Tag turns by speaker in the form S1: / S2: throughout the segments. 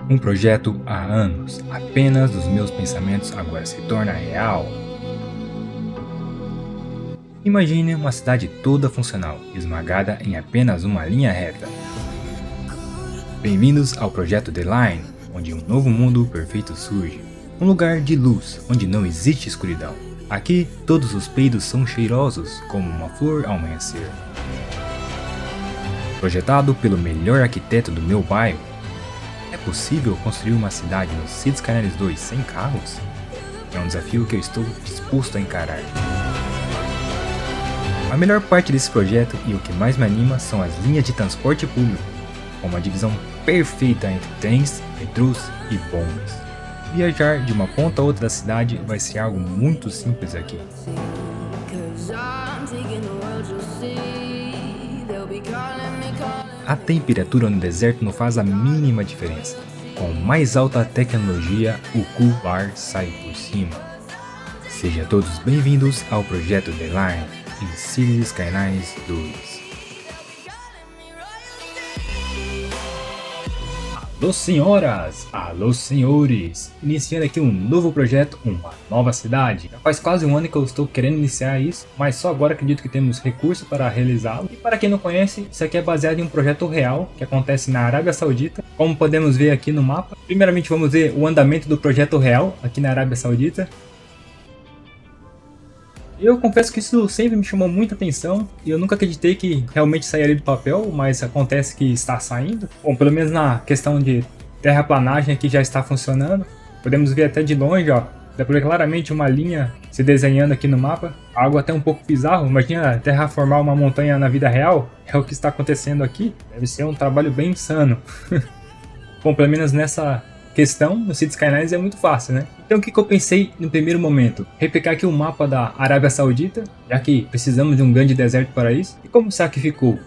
S1: Um projeto há anos, apenas dos meus pensamentos agora se torna real. Imagine uma cidade toda funcional, esmagada em apenas uma linha reta. Bem-vindos ao projeto The Line, onde um novo mundo perfeito surge. Um lugar de luz, onde não existe escuridão. Aqui, todos os peidos são cheirosos, como uma flor ao amanhecer. Projetado pelo melhor arquiteto do meu bairro, é possível construir uma cidade no Cities Skylines 2 sem carros? É um desafio que eu estou disposto a encarar. A melhor parte desse projeto e o que mais me anima são as linhas de transporte público, com uma divisão perfeita entre trens, metrôs e bondes. Viajar de uma ponta a outra da cidade vai ser algo muito simples aqui. A temperatura no deserto não faz a mínima diferença. Com mais alta tecnologia, o cool bar sai por cima. Sejam todos bem-vindos ao projeto The Line em Cities Skylines 2. Alô senhoras, alô senhores, iniciando aqui um novo projeto, uma nova cidade. Já faz quase um ano que eu estou querendo iniciar isso, mas só agora acredito que temos recursos para realizá-lo. E para quem não conhece, isso aqui é baseado em um projeto real que acontece na Arábia Saudita, como podemos ver aqui no mapa. Primeiramente vamos ver o andamento do projeto real aqui na Arábia Saudita. Eu confesso que isso sempre me chamou muita atenção e eu nunca acreditei que realmente sairia do papel, mas acontece que está saindo. Bom, pelo menos na questão de terraplanagem aqui já está funcionando. Podemos ver até de longe, ó, dá pra ver claramente uma linha se desenhando aqui no mapa. Algo até um pouco bizarro, imagina terraformar uma montanha na vida real, é o que está acontecendo aqui. Deve ser um trabalho bem insano. Bom, pelo menos nessa questão, no Cities Skylines é muito fácil, né? Então o que eu pensei no primeiro momento? Replicar aqui o mapa da Arábia Saudita, já que precisamos de um grande deserto para isso. E como será que ficou?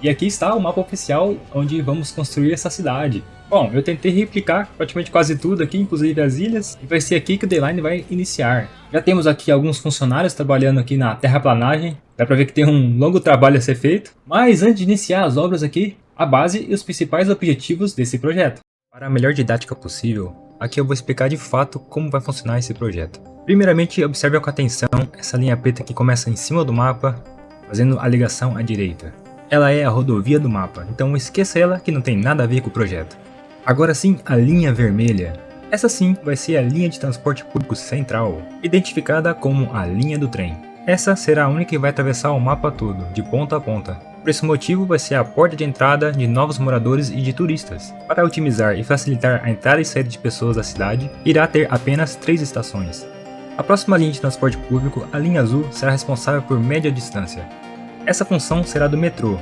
S1: E aqui está o mapa oficial onde vamos construir essa cidade. Bom, eu tentei replicar praticamente quase tudo aqui, inclusive as ilhas, e vai ser aqui que o The Line vai iniciar. Já temos aqui alguns funcionários trabalhando aqui na terraplanagem, dá pra ver que tem um longo trabalho a ser feito. Mas antes de iniciar as obras aqui, a base e os principais objetivos desse projeto. Para a melhor didática possível, aqui eu vou explicar de fato como vai funcionar esse projeto. Primeiramente, observe com atenção essa linha preta que começa em cima do mapa, fazendo a ligação à direita. Ela é a rodovia do mapa, então esqueça ela que não tem nada a ver com o projeto. Agora sim, a linha vermelha. Essa sim vai ser a linha de transporte público central, identificada como a linha do trem. Essa será a única que vai atravessar o mapa todo, de ponta a ponta. Por esse motivo vai ser a porta de entrada de novos moradores e de turistas. Para otimizar e facilitar a entrada e saída de pessoas da cidade, irá ter apenas 3 estações. A próxima linha de transporte público, a linha azul, será responsável por média distância. Essa função será do metrô.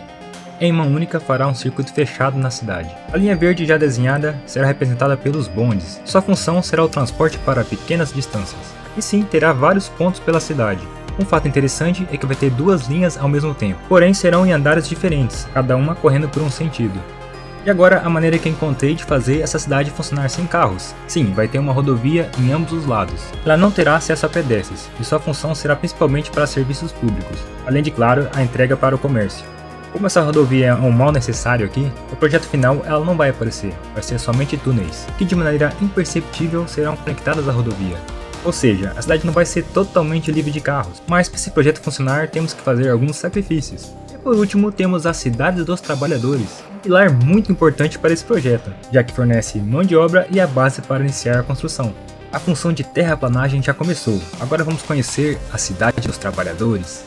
S1: Em mão única fará um circuito fechado na cidade. A linha verde já desenhada será representada pelos bondes. Sua função será o transporte para pequenas distâncias. E sim, terá vários pontos pela cidade. Um fato interessante é que vai ter 2 linhas ao mesmo tempo, porém serão em andares diferentes, cada uma correndo por um sentido. E agora a maneira que encontrei de fazer essa cidade funcionar sem carros. Sim, vai ter uma rodovia em ambos os lados. Ela não terá acesso a pedestres, e sua função será principalmente para serviços públicos, além de, claro, a entrega para o comércio. Como essa rodovia é um mal necessário aqui, no projeto final ela não vai aparecer, vai ser somente túneis, que de maneira imperceptível serão conectadas à rodovia. Ou seja, a cidade não vai ser totalmente livre de carros, mas para esse projeto funcionar temos que fazer alguns sacrifícios. E por último temos a Cidade dos Trabalhadores, um pilar muito importante para esse projeto, já que fornece mão de obra e a base para iniciar a construção. A função de terraplanagem já começou, agora vamos conhecer a Cidade dos Trabalhadores.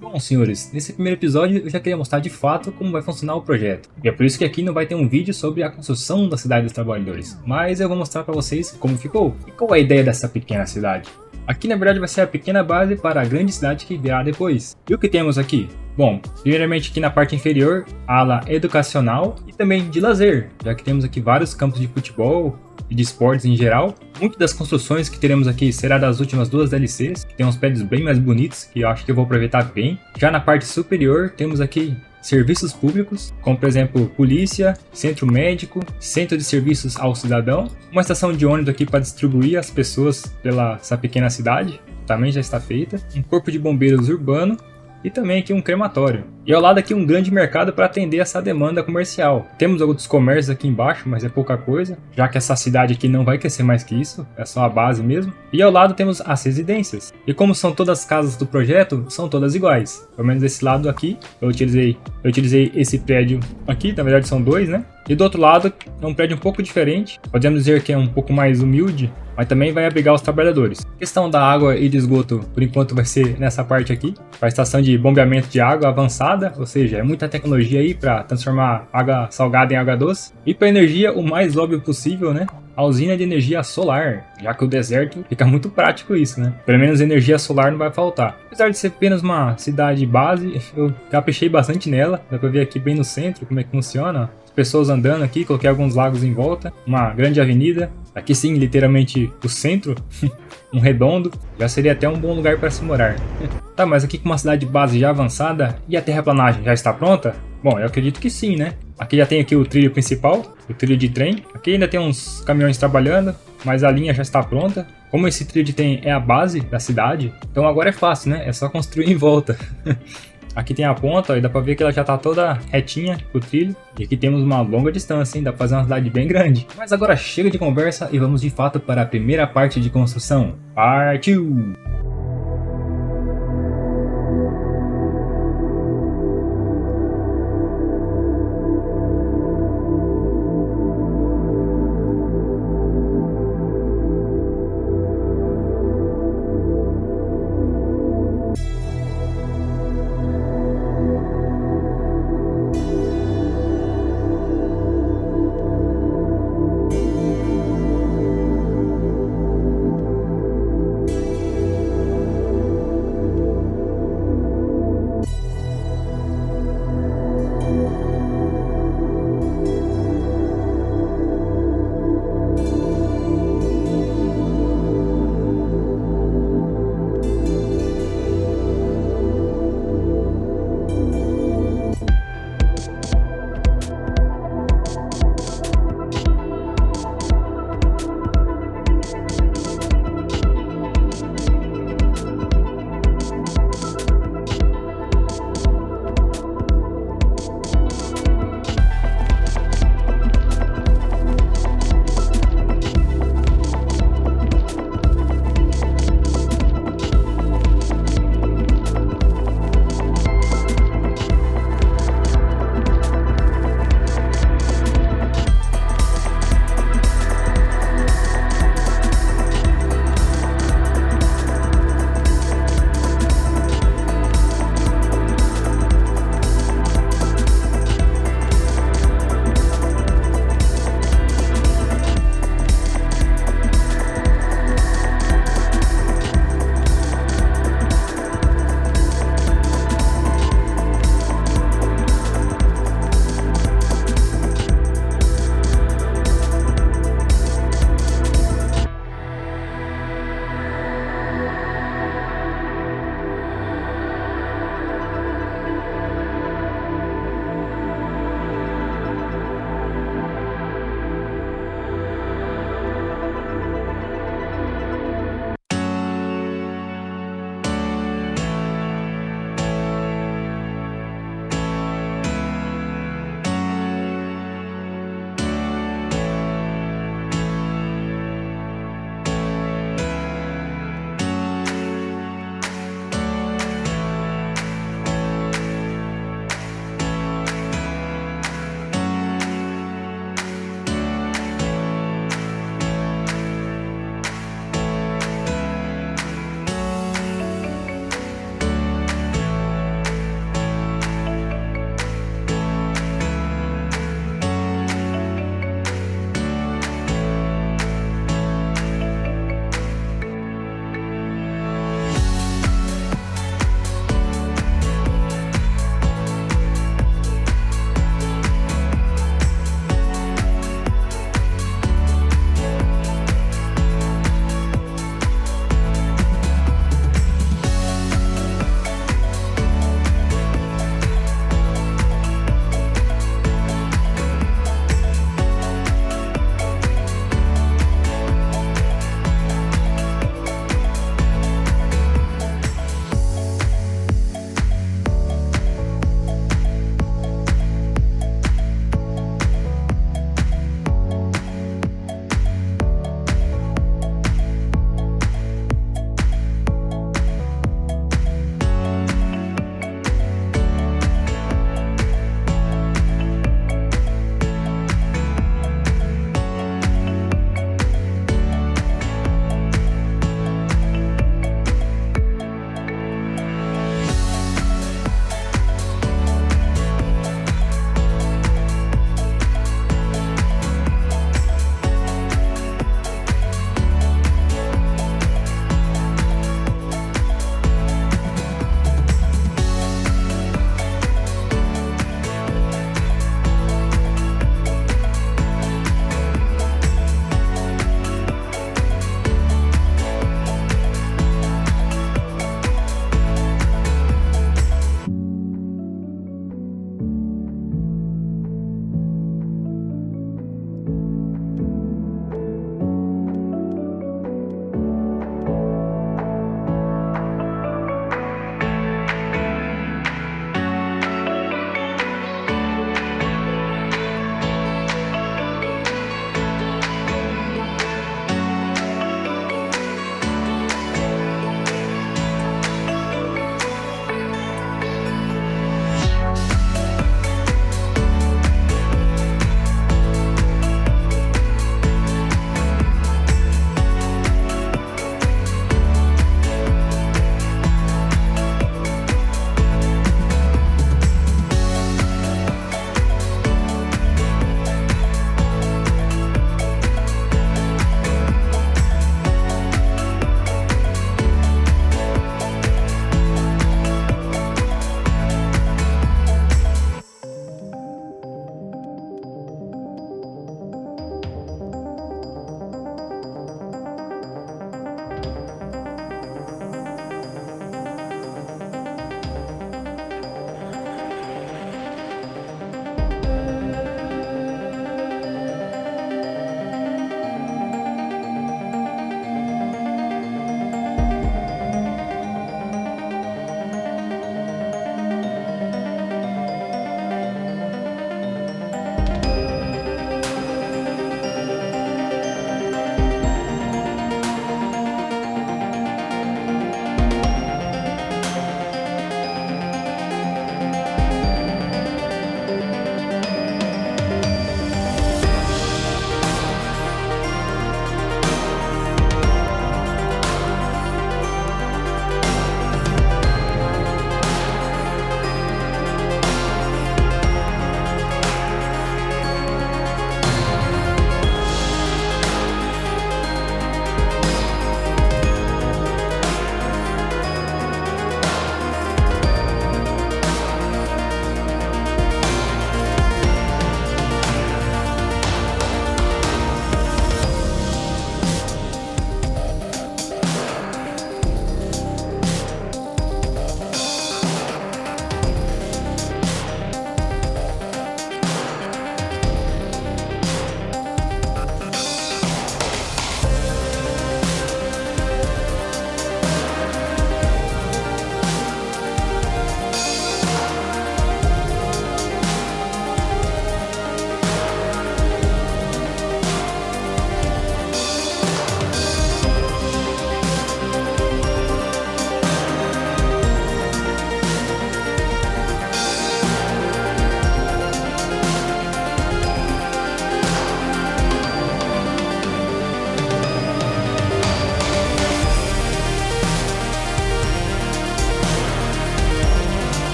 S1: Bom, senhores, nesse primeiro episódio eu já queria mostrar de fato como vai funcionar o projeto. E é por isso que aqui não vai ter um vídeo sobre a construção da Cidade dos Trabalhadores, mas eu vou mostrar para vocês como ficou e qual é a ideia dessa pequena cidade. Aqui na verdade vai ser a pequena base para a grande cidade que virá depois. E o que temos aqui? Bom, primeiramente aqui na parte inferior, a ala educacional e também de lazer, já que temos aqui vários campos de futebol e de esportes em geral. Muitas das construções que teremos aqui será das últimas 2 DLCs, que tem uns prédios bem mais bonitos, que eu acho que eu vou aproveitar bem. Já na parte superior temos aqui serviços públicos, como por exemplo polícia, centro médico, centro de serviços ao cidadão, uma estação de ônibus aqui para distribuir as pessoas pela essa pequena cidade. também já está feita, um corpo de bombeiros urbano e também aqui um crematório. E ao lado aqui um grande mercado para atender essa demanda comercial. Temos outros comércios aqui embaixo, mas é pouca coisa, já que essa cidade aqui não vai crescer mais que isso, é só a base mesmo. E ao lado temos as residências. E como são todas as casas do projeto, são todas iguais. Pelo menos desse lado aqui, eu utilizei esse prédio aqui, na verdade são dois, né? E do outro lado é um prédio um pouco diferente, podemos dizer que é um pouco mais humilde, mas também vai abrigar os trabalhadores. A questão da água e de esgoto, por enquanto, vai ser nessa parte aqui, a estação de bombeamento de água avançada, ou seja, é muita tecnologia aí para transformar água salgada em água doce. E para energia, o mais óbvio possível, né? A usina de energia solar, já que o deserto fica muito prático isso, né? Pelo menos energia solar não vai faltar. Apesar de ser apenas uma cidade base, eu caprichei bastante nela, dá pra ver aqui bem no centro como é que funciona. Pessoas andando aqui, coloquei alguns lagos em volta, uma grande avenida, aqui sim, literalmente o centro, um redondo, já seria até um bom lugar para se morar. Tá, mas aqui com uma cidade base já avançada, e a terraplanagem já está pronta? Bom, eu acredito que sim, né? Aqui já tem aqui o trilho principal, o trilho de trem, aqui ainda tem uns caminhões trabalhando, mas a linha já está pronta. Como esse trilho de trem é a base da cidade, então agora é fácil, né? É só construir em volta. Aqui tem a ponta, e dá pra ver que ela já tá toda retinha, o trilho. E aqui temos uma longa distância, hein? Dá pra fazer uma cidade bem grande. Mas agora chega de conversa e vamos de fato para a primeira parte de construção. Partiu!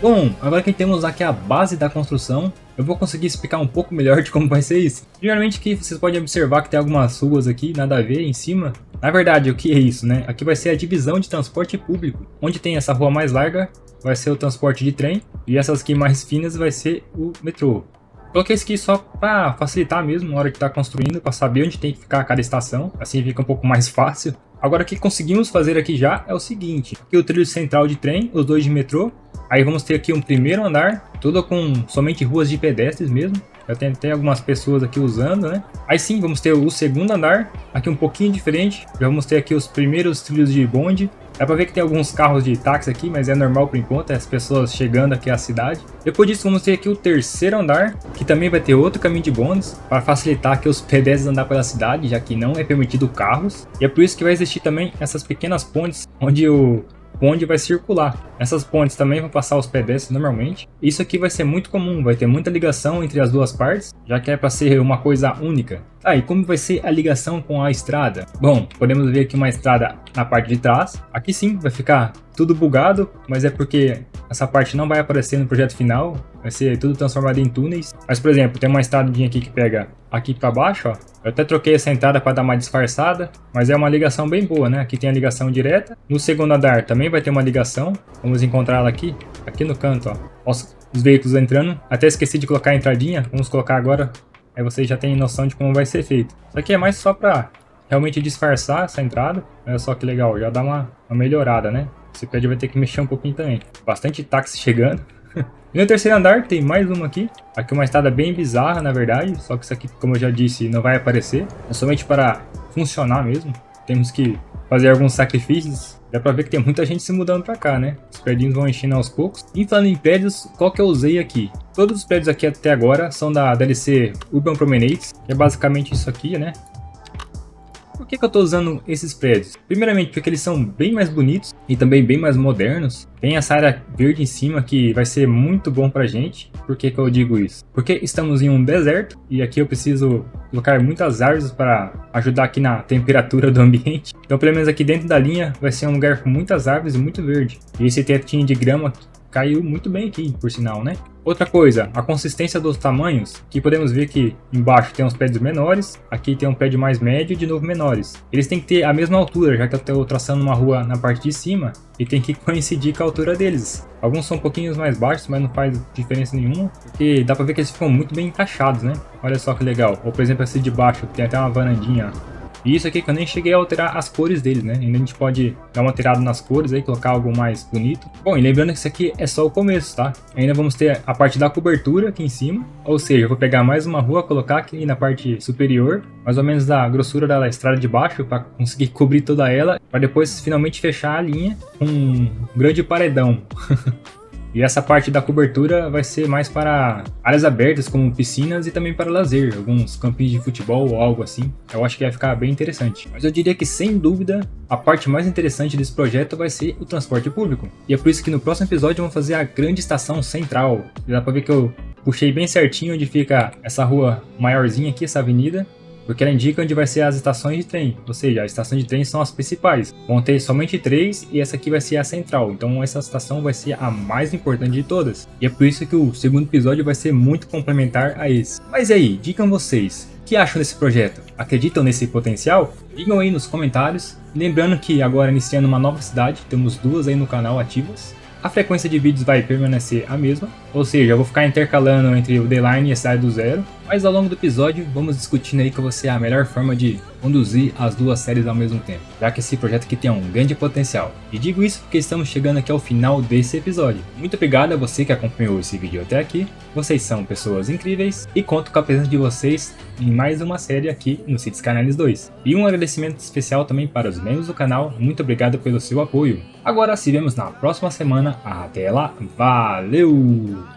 S1: Bom, agora que temos aqui a base da construção, eu vou conseguir explicar um pouco melhor de como vai ser isso. Primeiramente aqui vocês podem observar que tem algumas ruas aqui, nada a ver, em cima. Na verdade, o que é isso, né? Aqui vai ser a divisão de transporte público. Onde tem essa rua mais larga, vai ser o transporte de trem. E essas aqui mais finas vai ser o metrô. Coloquei isso aqui só para facilitar mesmo na hora que está construindo, para saber onde tem que ficar cada estação. Assim fica um pouco mais fácil. Agora o que conseguimos fazer aqui já é o seguinte. Aqui o trilho central de trem, os dois de metrô. Aí vamos ter aqui um primeiro andar, tudo com somente ruas de pedestres mesmo. Já tem até algumas pessoas aqui usando, né? Aí sim, vamos ter o segundo andar, aqui um pouquinho diferente. Já vamos ter aqui os primeiros trilhos de bonde. Dá pra ver que tem alguns carros de táxi aqui, mas é normal por enquanto, é as pessoas chegando aqui à cidade. Depois disso vamos ter aqui o terceiro andar, que também vai ter outro caminho de bondes, para facilitar aqui os pedestres andar pela cidade, já que não é permitido carros. E é por isso que vai existir também essas pequenas pontes, onde o bonde vai circular. Essas pontes também vão passar os pedestres normalmente. Isso aqui vai ser muito comum, vai ter muita ligação entre as duas partes, já que é para ser uma coisa única. E como vai ser a ligação com a estrada? Bom, podemos ver aqui uma estrada na parte de trás. Aqui sim, vai ficar tudo bugado, mas é porque essa parte não vai aparecer no projeto final. Vai ser tudo transformado em túneis. Mas, por exemplo, tem uma estradinha aqui que pega aqui para baixo, ó. Eu até troquei essa entrada para dar uma disfarçada, mas é uma ligação bem boa, né? Aqui tem a ligação direta. No segundo andar também vai ter uma ligação. Vamos encontrá-la aqui no canto, ó. Os veículos entrando. Até esqueci de colocar a entradinha. Vamos colocar agora. Aí vocês já têm noção de como vai ser feito. Isso aqui é mais só para realmente disfarçar essa entrada. Olha só que legal, já dá uma melhorada, né? Esse prédio vai ter que mexer um pouquinho também. Bastante táxi chegando. E no terceiro andar tem mais uma aqui. Aqui uma estrada bem bizarra, na verdade. Só que isso aqui, como eu já disse, não vai aparecer. É somente para funcionar mesmo. Temos que fazer alguns sacrifícios. Dá pra ver que tem muita gente se mudando pra cá, né? Os prédios vão enchendo aos poucos. E falando em prédios, qual que eu usei aqui? Todos os prédios aqui até agora são da DLC Urban Promenades, que é basicamente isso aqui, né? Por que eu tô usando esses prédios? Primeiramente porque eles são bem mais bonitos e também bem mais modernos. Tem essa área verde em cima que vai ser muito bom pra gente. Por que eu digo isso? Porque estamos em um deserto e aqui eu preciso colocar muitas árvores para ajudar aqui na temperatura do ambiente. Então pelo menos aqui dentro da linha vai ser um lugar com muitas árvores e muito verde. E esse tetinho de grama caiu muito bem aqui, por sinal, né? Outra coisa, a consistência dos tamanhos, que podemos ver que embaixo tem uns prédios menores, aqui tem um prédio mais médio e de novo menores. Eles têm que ter a mesma altura, já que eu estou traçando uma rua na parte de cima e tem que coincidir com a altura deles. Alguns são um pouquinho mais baixos, mas não faz diferença nenhuma, porque dá pra ver que eles ficam muito bem encaixados, né? Olha só que legal. Ou por exemplo esse de baixo, tem até uma varandinha. E isso aqui que eu nem cheguei a alterar as cores deles, né? Ainda a gente pode dar uma alterada nas cores aí, colocar algo mais bonito. Bom, e lembrando que isso aqui é só o começo, tá? Ainda vamos ter a parte da cobertura aqui em cima. Ou seja, eu vou pegar mais uma rua, colocar aqui na parte superior, mais ou menos da grossura da estrada de baixo, para conseguir cobrir toda ela, para depois finalmente fechar a linha com um grande paredão. E essa parte da cobertura vai ser mais para áreas abertas, como piscinas e também para lazer, alguns campinhos de futebol ou algo assim. Eu acho que vai ficar bem interessante. Mas eu diria que, sem dúvida, a parte mais interessante desse projeto vai ser o transporte público. E é por isso que no próximo episódio vamos fazer a grande estação central. E dá para ver que eu puxei bem certinho onde fica essa rua maiorzinha aqui, essa avenida, porque ela indica onde vai ser as estações de trem, ou seja, as estações de trem são as principais. Vão ter somente 3 e essa aqui vai ser a central, então essa estação vai ser a mais importante de todas. E é por isso que o segundo episódio vai ser muito complementar a esse. Mas e aí, digam vocês, o que acham desse projeto? Acreditam nesse potencial? Digam aí nos comentários. Lembrando que agora iniciando uma nova cidade, temos 2 aí no canal ativas. A frequência de vídeos vai permanecer a mesma, ou seja, eu vou ficar intercalando entre o The Line e a Cidade do Zero, mas ao longo do episódio vamos discutindo aí qual vai ser a melhor forma de conduzir as duas séries ao mesmo tempo, já que esse projeto aqui tem um grande potencial. E digo isso porque estamos chegando aqui ao final desse episódio. Muito obrigado a você que acompanhou esse vídeo até aqui, vocês são pessoas incríveis e conto com a presença de vocês em mais uma série aqui no Cities Skylines 2. E um agradecimento especial também para os membros do canal, muito obrigado pelo seu apoio. Agora se vemos na próxima semana, até lá, valeu!